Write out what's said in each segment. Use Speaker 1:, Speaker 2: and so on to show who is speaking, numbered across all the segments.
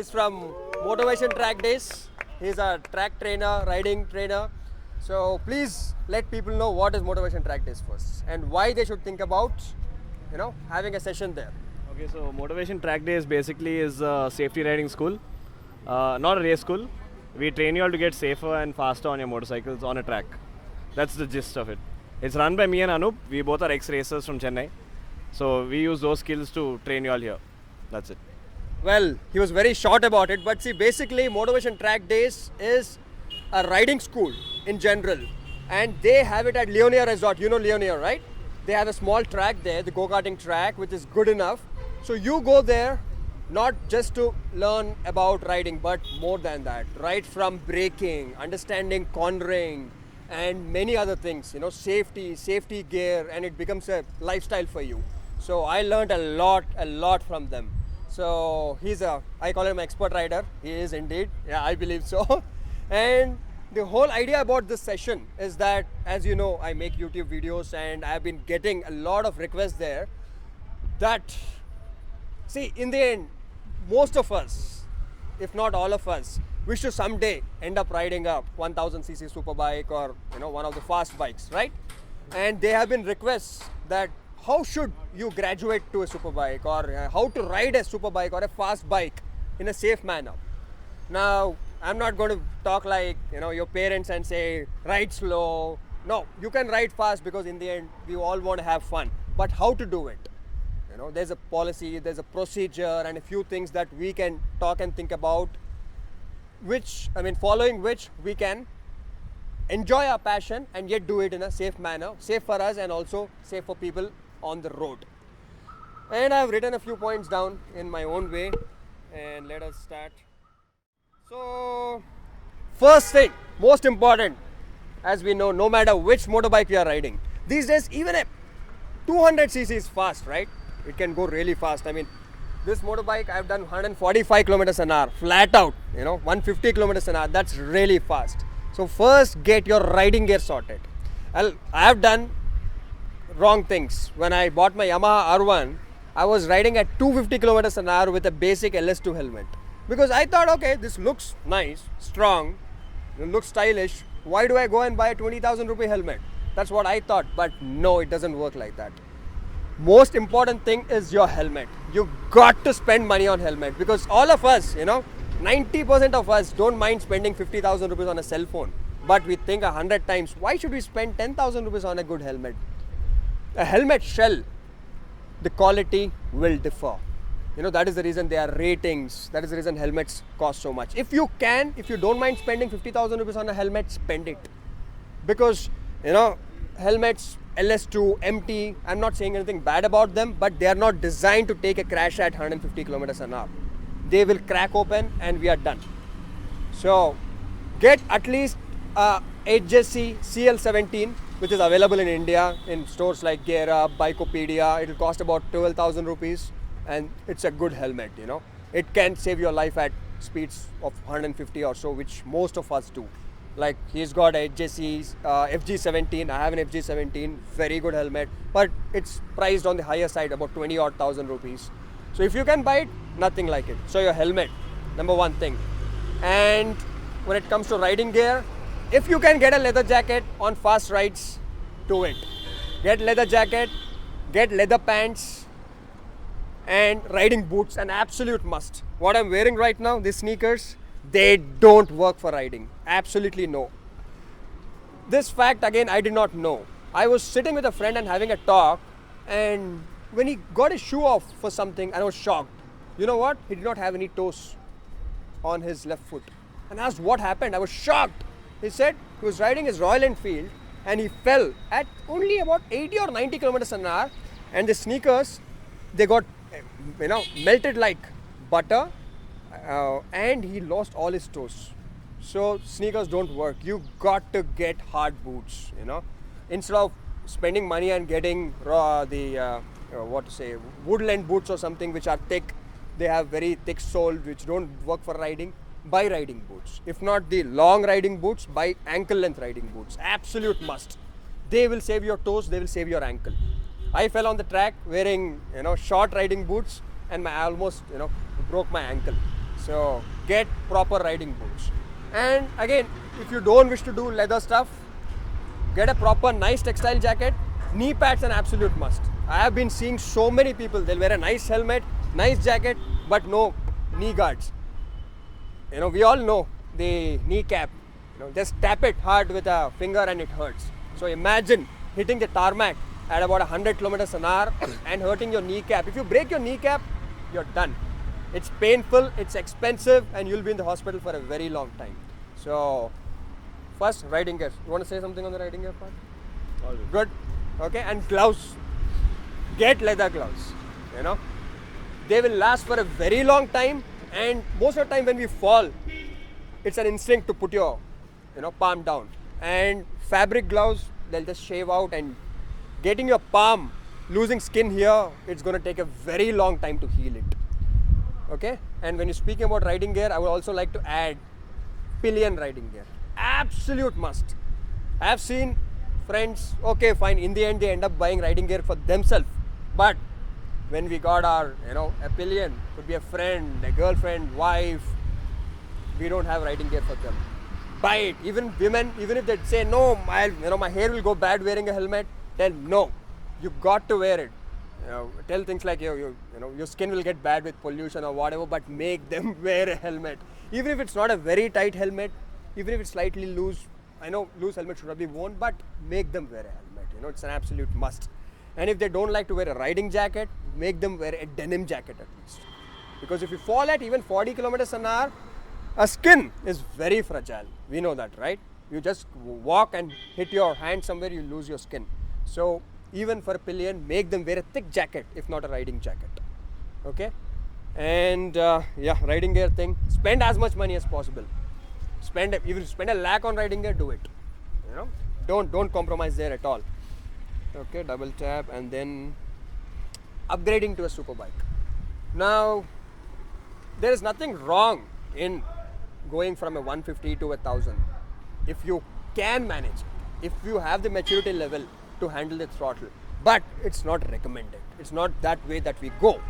Speaker 1: He's from Motivation Track Days. He's a track trainer, riding trainer. So please let people know what is Motivation Track Days first and why they should think about, having a session there.
Speaker 2: Okay, so Motivation Track Days basically is a safety riding school, not a race school. We train you all to get safer and faster on your motorcycles on a track. That's the gist of it. It's run by me and Anup. We both are ex-racers from Chennai. So we use those skills to train you all here. That's it.
Speaker 1: Well, he was very short about it, but see, basically Motivation Track Days is a riding school in general, and they have it at Leonia Resort. You know Leonia, right? They have a small track there, the go-karting track, which is good enough. So you go there not just to learn about riding, but more than that, right from braking, understanding cornering, and many other things, safety gear, and it becomes a lifestyle for you. So I learned a lot from them. So I call him expert rider. He is indeed. Yeah, I believe so. And the whole idea about this session is that, as you know, I make YouTube videos and I have been getting a lot of requests there that, see, in the end, most of us, if not all of us, wish to someday end up riding a 1000cc Superbike or one of the fast bikes, right? And there have been requests that how should you graduate to a Superbike, or how to ride a Superbike or a fast bike in a safe manner. Now, I'm not going to talk like your parents and say ride slow. No, you can ride fast because in the end we all want to have fun. But how to do it? There's a policy, there's a procedure, and a few things that we can talk and think about, following which we can enjoy our passion and yet do it in a safe manner, safe for us and also safe for people on the road. And I've written a few points down in my own way, and let us start. So, first thing, most important, as we know, no matter which motorbike you are riding, these days even a 200cc is fast, right? It can go really fast. This motorbike I've done 145 kilometers an hour, flat out, 150 kilometers an hour. That's really fast. So first get your riding gear sorted. I have done wrong things. When I bought my Yamaha R1, I was riding at 250 kilometers an hour with a basic LS2 helmet. Because I thought, okay, this looks nice, strong, it looks stylish. Why do I go and buy a 20,000 rupee helmet? That's what I thought, but no, it doesn't work like that. Most important thing is your helmet. You got to spend money on helmet, because all of us, 90% of us don't mind spending 50,000 rupees on a cell phone. But we think 100 times, why should we spend 10,000 rupees on a good helmet? A helmet shell, the quality will differ. That is the reason there are ratings. That is the reason helmets cost so much. If you don't mind spending 50,000 rupees on a helmet, spend it. Because, helmets, LS2, MT, I'm not saying anything bad about them, but they are not designed to take a crash at 150 kilometers an hour. They will crack open and we are done. So, get at least HJC CL17, which is available in India in stores like Gear Up, Bikeopedia. It will cost about 12,000 rupees. And it's a good helmet, It can save your life at speeds of 150 or so, which most of us do. Like, he's got a HJC FG17. I have an FG17, very good helmet, but it's priced on the higher side, about 20,000 odd rupees. So if you can buy it, nothing like it. So your helmet, number one thing. And when it comes to riding gear, if you can get a leather jacket on fast rides, do it. Get leather jacket, get leather pants, and riding boots, an absolute must. What I'm wearing right now, these sneakers, they don't work for riding. Absolutely no. This fact, again, I did not know. I was sitting with a friend and having a talk, and when he got his shoe off for something, I was shocked. You know what? He did not have any toes on his left foot. And I asked what happened. I was shocked. He said he was riding his Royal Enfield and he fell at only about 80 or 90 kilometers an hour, and the sneakers, they got melted like butter, and he lost all his toes. So sneakers don't work. You got to get hard boots. Instead of spending money and getting woodland boots or something which are thick, they have very thick sole which don't work for riding. Buy riding boots. If not the long riding boots, buy ankle length riding boots. Absolute must. They will save your toes. They will save your ankle. I fell on the track wearing short riding boots, and I almost broke my ankle. So get proper riding boots. And again, if you don't wish to do leather stuff, get a proper nice textile jacket. Knee pads an absolute must. I have been seeing so many people, they'll wear a nice helmet, nice jacket, but no knee guards. You know, we all know the kneecap. You know, just tap it hard with a finger and it hurts. So imagine hitting the tarmac at about 100 kilometers an hour and hurting your kneecap. If you break your kneecap, you're done. It's painful, it's expensive, and you'll be in the hospital for a very long time. So, first, riding gear. You want to say something on the riding gear part?
Speaker 2: All good.
Speaker 1: Good. Okay, and gloves. Get leather gloves. You know, they will last for a very long time, and most of the time when we fall, it's an instinct to put your, palm down. And fabric gloves, they'll just shave out, and getting your palm, losing skin here, it's going to take a very long time to heal it. Okay, and when you're speaking about riding gear, I would also like to add pillion riding gear. Absolute must. I have seen friends, okay, fine, in the end they end up buying riding gear for themselves. But when we got our, a pillion, could be a friend, a girlfriend, wife, we don't have riding gear for them. Buy it. Even women, even if they say, no, my hair will go bad wearing a helmet, tell no, you got to wear it. Tell things like your skin will get bad with pollution or whatever, but make them wear a helmet. Even if it's not a very tight helmet, even if it's slightly loose, I know loose helmet should not be worn, but make them wear a helmet. It's an absolute must. And if they don't like to wear a riding jacket, make them wear a denim jacket at least. Because if you fall at even 40 kilometers an hour, a skin is very fragile. We know that, right? You just walk and hit your hand somewhere, you lose your skin. So even for a pillion, make them wear a thick jacket, if not a riding jacket. Okay? And riding gear thing, spend as much money as possible. If you spend a lakh on riding gear, do it. Don't compromise there at all. Okay, double tap, and then upgrading to a Superbike. Now, there is nothing wrong in going from a 150 to 1000 if you can manage it, if you have the maturity level to handle the throttle, but it's not recommended. It's not that way that we go.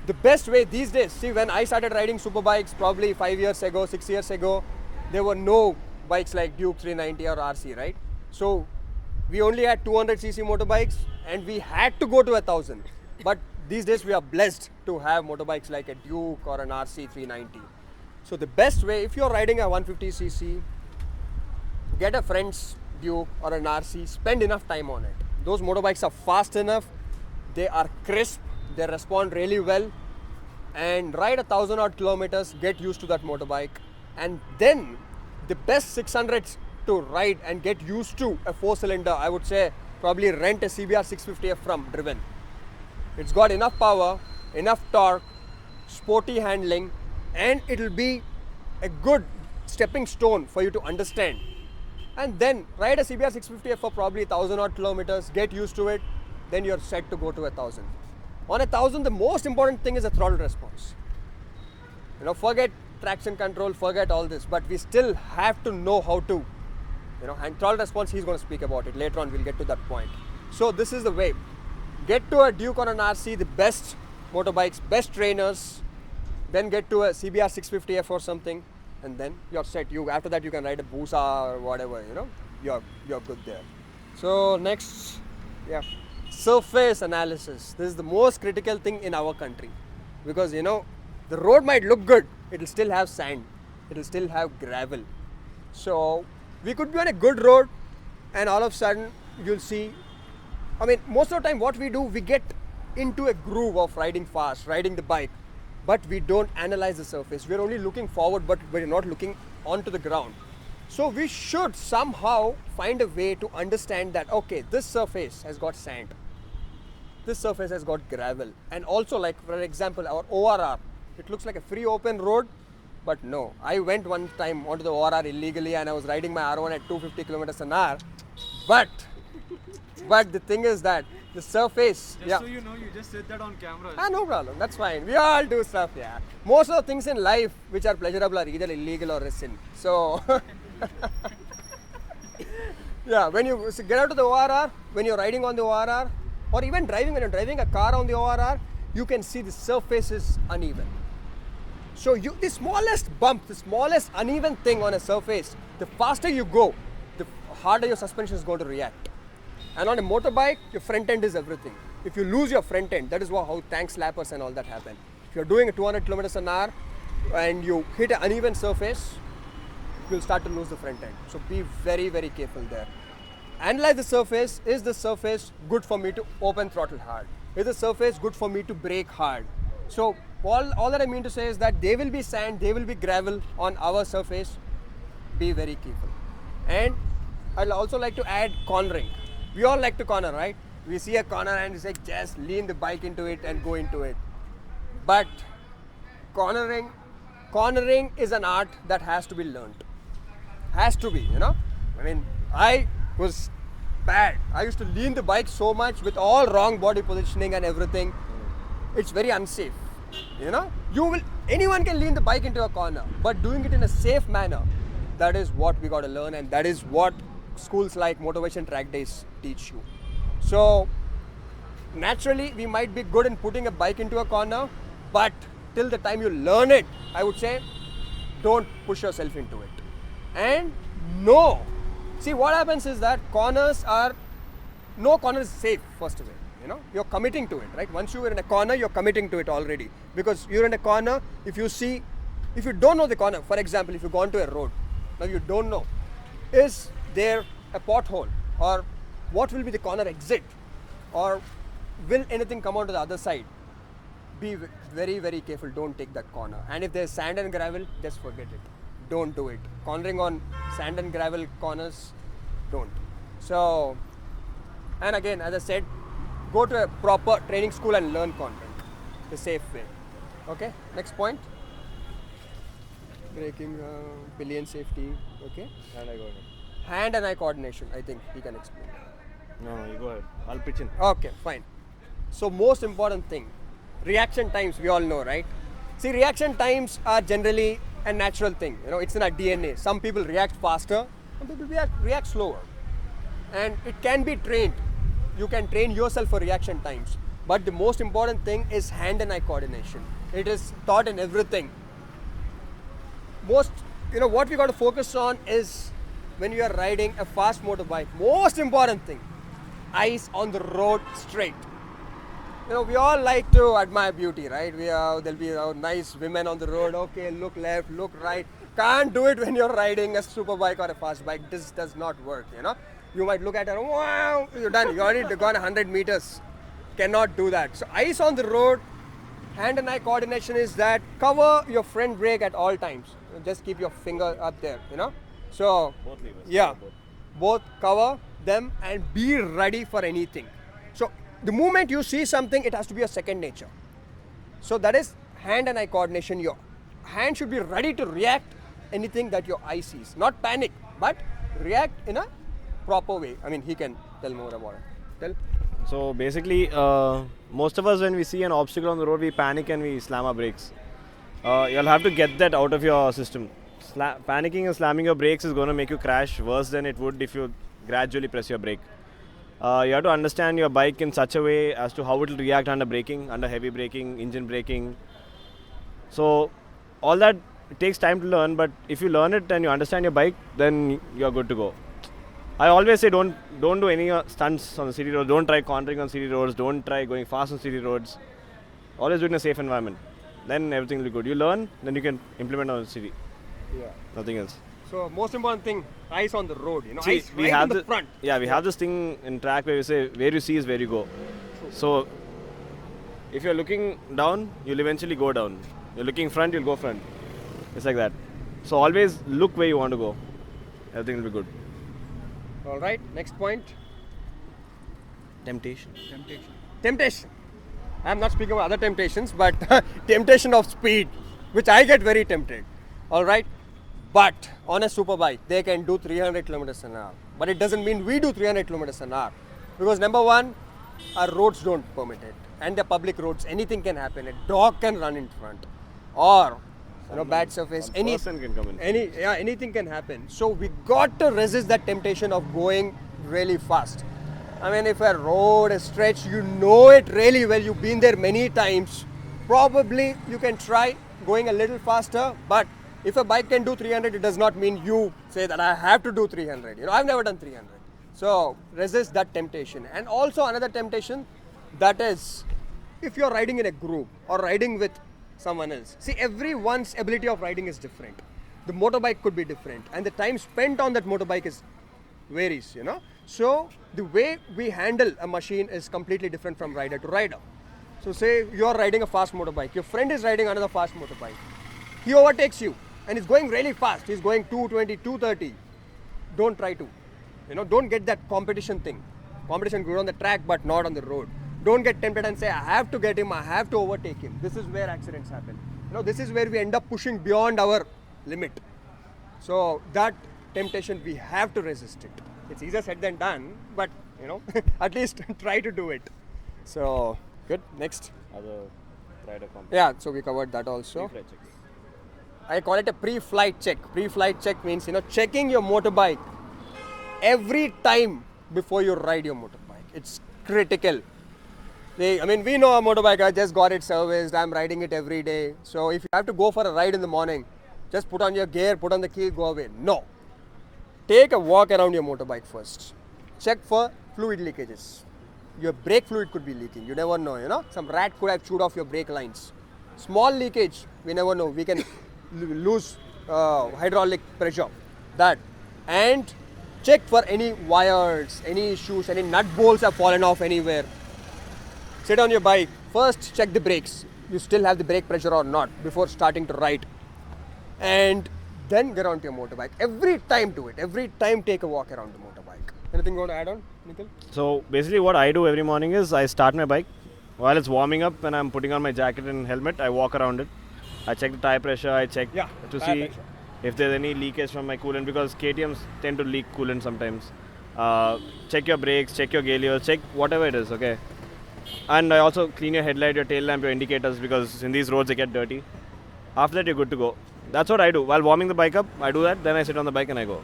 Speaker 1: The best way these days, see, when I started riding Superbikes probably 5 years ago, 6 years ago, there were no bikes like Duke 390 or RC, right? So we only had 200cc motorbikes and we had to go to 1000. But these days we are blessed to have motorbikes like a Duke or an RC 390. So the best way, if you're riding a 150cc, get a friend's Duke or an RC, spend enough time on it. Those motorbikes are fast enough, they are crisp, they respond really well, and ride 1000 odd kilometers, get used to that motorbike. And then the best 600s to ride and get used to a 4-cylinder, I would say probably rent a CBR 650F from Driven. It's got enough power, enough torque, sporty handling, and it'll be a good stepping stone for you to understand. And then ride a CBR 650F for probably 1000 odd kilometers, get used to it, then you're set to go to 1000. On 1000, the most important thing is the throttle response. Forget traction control, forget all this, but we still have to know how to, and throttle response, he's going to speak about it. Later on, we'll get to that point. So this is the way. Get to a Duke or an RC, the best motorbikes, best trainers, then get to a CBR 650F or something, and then you're set. After that, you can ride a Busa or whatever, you're good there. So next, surface analysis. This is the most critical thing in our country, because the road might look good, it'll still have sand, it'll still have gravel. So we could be on a good road and all of a sudden you'll see, most of the time what we do, we get into a groove of riding fast, riding the bike, but we don't analyze the surface. We're only looking forward, but we're not looking onto the ground. So we should somehow find a way to understand that, okay, this surface has got sand, this surface has got gravel, and also, like for example, our ORR, it looks like a free open road, but no. I went one time onto the ORR illegally and I was riding my R1 at 250 kilometers an hour, but the thing is that the surface,
Speaker 3: so you know, you just said that on camera.
Speaker 1: No problem, that's fine. We all do stuff, Most of the things in life which are pleasurable are either illegal or a sin. So, when you get out to the ORR, when you're riding on the ORR, or even driving, when you're driving a car on the ORR, you can see the surface is uneven. So the smallest bump, the smallest uneven thing on a surface, the faster you go, the harder your suspension is going to react. And on a motorbike, your front end is everything. If you lose your front end, that is how tank slappers and all that happen. If you're doing 200 kilometers an hour and you hit an uneven surface, you'll start to lose the front end. So be very, very careful there. Analyze the surface. Is the surface good for me to open throttle hard? Is the surface good for me to brake hard? So all that I mean to say is that there will be sand, there will be gravel on our surface. Be very careful. And I'll also like to add cornering. We all like to corner, right? We see a corner and we say, just lean the bike into it and go into it. But cornering is an art that has to be learned. Has to be, you know. I mean, I was bad. I used to lean the bike so much with all wrong body positioning and everything. It's very unsafe, you know. Anyone can lean the bike into a corner, but doing it in a safe manner, that is what we got to learn, and that is what schools like Motivation Track Days teach you. So naturally, we might be good in putting a bike into a corner, but till the time you learn it, I would say, don't push yourself into it. And no. See, what happens is that no corner is safe, first of all. You know, you're committing to it, right? Once you're in a corner, you're committing to it already. Because you're in a corner, if you don't know the corner, for example, if you've gone to a road, now you don't know, is there a pothole? Or what will be the corner exit? Or will anything come onto the other side? Be very, very careful. Don't take that corner. And if there's sand and gravel, just forget it. Don't do it. Cornering on sand and gravel corners, don't. So, and again, as I said, go to a proper training school and learn cornering the safe way. Okay, next point. Braking, pillion safety. Okay.
Speaker 2: And I got it.
Speaker 1: Hand and eye coordination, I think he can explain.
Speaker 2: No, you go ahead. I'll pitch in.
Speaker 1: Okay, fine. So most important thing, reaction times, we all know, right? See, reaction times are generally a natural thing. You know, it's in our DNA. Some people react faster, some people react slower. And it can be trained. You can train yourself for reaction times. But the most important thing is hand and eye coordination. It is taught in everything. What we got to focus on is when you are riding a fast motorbike, most important thing, eyes on the road straight. You know, we all like to admire beauty, right? There'll be nice women on the road. Okay, look left, look right. Can't do it when you're riding a superbike or a fast bike. This does not work, you know. You might look at her, wow, you're done. You already gone 100 meters. Cannot do that. So eyes on the road, hand and eye coordination is that cover your front brake at all times. Just keep your finger up there, you know. So,
Speaker 2: Both levers.
Speaker 1: yeah, both cover them and be ready for anything. So, the moment you see something, it has to be a second nature. So, that is hand and eye coordination. Your hand should be ready to react anything that your eye sees. Not panic, but react in a proper way. I mean, he can tell more about it. Tell.
Speaker 2: So basically, most of us when we see an obstacle on the road, we panic and we slam our brakes. You'll have to get that out of your system. Panicking and slamming your brakes is going to make you crash worse than it would if you gradually press your brake. You have to understand your bike in such a way as to how it will react under braking, under heavy braking, engine braking. So all that takes time to learn, but if you learn it and you understand your bike, then you're good to go. I always say don't do any stunts on the city roads, don't try cornering on city roads, don't try going fast on city roads. Always do it in a safe environment. Then everything will be good. You learn, then you can implement on the city.
Speaker 1: Yeah.
Speaker 2: Nothing else.
Speaker 1: So most important thing, eyes on the road. You know,
Speaker 2: See,
Speaker 1: eyes right in the front.
Speaker 2: Yeah, we have this thing in track where we say where you see is where you go.
Speaker 1: True.
Speaker 2: So if you're looking down, you'll eventually go down. You're looking front, you'll go front. It's like that. So always look where you want to go. Everything will be good.
Speaker 1: All right. Next point.
Speaker 2: Temptation.
Speaker 1: Temptation. I'm not speaking about other temptations, but temptation of speed, which I get very tempted. All right. But on a superbike, they can do 300 kilometers an hour. But it doesn't mean we do 300 kilometers an hour. Because number one, our roads don't permit it. And the public roads, anything can happen. A dog can run in front. Or, bad surface.
Speaker 2: Person can come in.
Speaker 1: Anything can happen. So we got to resist that temptation of going really fast. I mean, if a road is stretched, you know it really well. You've been there many times. Probably you can try going a little faster, but if a bike can do 300, it does not mean you say that I have to do 300. You know, I've never done 300. So resist that temptation. And also another temptation, that is if you're riding in a group or riding with someone else. See, everyone's ability of riding is different. The motorbike could be different, and the time spent on that motorbike is varies, you know. So the way we handle a machine is completely different from rider to rider. So say you're riding a fast motorbike, your friend is riding another fast motorbike. He overtakes you and he's going really fast. He's going 220, 230. Don't try to. You know, don't get that competition thing. Competition good on the track but not on the road. Don't get tempted and say, I have to get him, I have to overtake him. This is where accidents happen. You know, this is where we end up pushing beyond our limit. So that temptation, we have to resist it. It's easier said than done, but you know, at least try to do it. So good. Next.
Speaker 2: Other rider competition.
Speaker 1: Yeah, so we covered that also. I call it a pre-flight check. Pre-flight check means, you know, checking your motorbike every time before you ride your motorbike. It's critical. I mean, we know a motorbike, I just got it serviced, I'm riding it every day. So if you have to go for a ride in the morning, just put on your gear, put on the key, go away. No. Take a walk around your motorbike first. Check for fluid leakages. Your brake fluid could be leaking. You never know, you know. Some rat could have chewed off your brake lines. Small leakage, we never know. We can lose hydraulic pressure. That. And check for any wires, any issues, any nut bolts have fallen off anywhere. Sit on your bike. First, check the brakes. You still have the brake pressure or not before starting to ride. And then get onto your motorbike. Every time do it. Every time take a walk around the motorbike. Anything you want to add on, Nikhil?
Speaker 2: So basically what I do every morning is I start my bike. While it's warming up and I'm putting on my jacket and helmet, I walk around it. I check the tire pressure, I check to see if there's any leakage from my coolant, because KTMs tend to leak coolant sometimes. Check your brakes, check your gear, check whatever it is, okay? And I also clean your headlight, your tail lamp, your indicators, because in these roads they get dirty. After that you're good to go. That's what I do. While warming the bike up, I do that, then I sit on the bike and I go.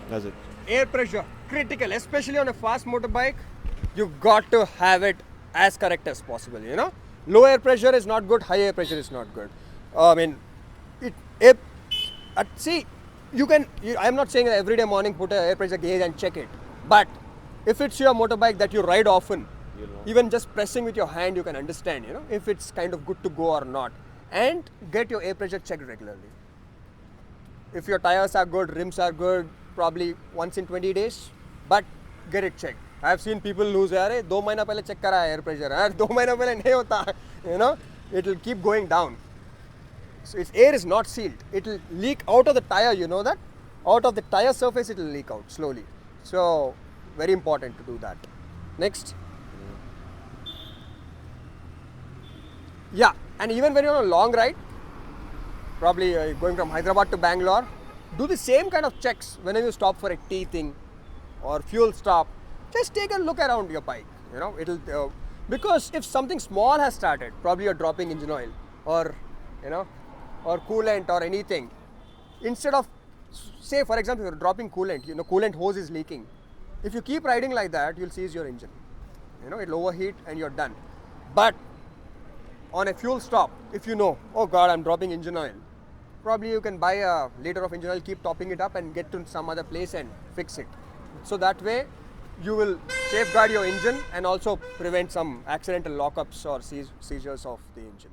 Speaker 2: That's it.
Speaker 1: Air pressure, critical, especially on a fast motorbike. You've got to have it as correct as possible, you know. Low air pressure is not good, high air pressure is not good. See, I'm not saying that every day morning put an air pressure gauge and check it. But if it's your motorbike that you ride often, even just pressing with your hand, you can understand, you know, if it's kind of good to go or not. And get your air pressure checked regularly. If your tires are good, rims are good, probably once in 20 days, but get it checked. I have seen people lose, "Arey, 2 months pehle check kara air pressure, 2 months pehle nahi hota," you know, it will keep going down. So its air is not sealed. It will leak out of the tire, you know that? Out of the tire surface, it will leak out slowly. So very important to do that. Next. Yeah, and even when you're on a long ride, probably going from Hyderabad to Bangalore, do the same kind of checks whenever you stop for a tea thing or fuel stop. Just take a look around your bike, you know, it'll, because if something small has started, probably you're dropping engine oil or, you know, or coolant or anything. Instead of, say for example, you're dropping coolant, you know, coolant hose is leaking. If you keep riding like that, you'll seize your engine. You know, it'll overheat and you're done. But on a fuel stop, if you know, oh God, I'm dropping engine oil, probably you can buy a liter of engine oil, keep topping it up and get to some other place and fix it. So that way, you will safeguard your engine and also prevent some accidental lockups or seizures of the engine.